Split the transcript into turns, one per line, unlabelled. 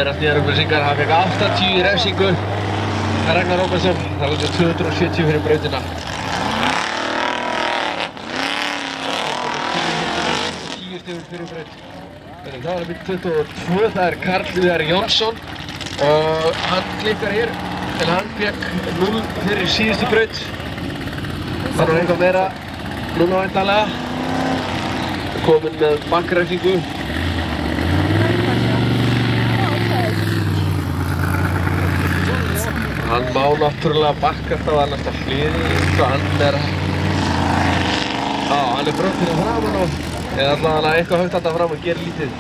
berast nýjar upplýsingar. Hann fekk 80 í refsingu. Ragnar Róbertsson, það er 270 fyrir brautina. 10 stigum fyrir braut. Það var bíll 22, það er Karl Viðar Jónsson og hann klikkar hér en hann fekk 0 fyrir síðustu braut. Það er eitthvað meira núna væntanlega. Kominn með bakkræsingu. Hann má náttúrulega bakkast á annars á hliði svo hann er... hann er brotinn á framan og eða allavega eitthvað högt þarna fram og gerir lítið.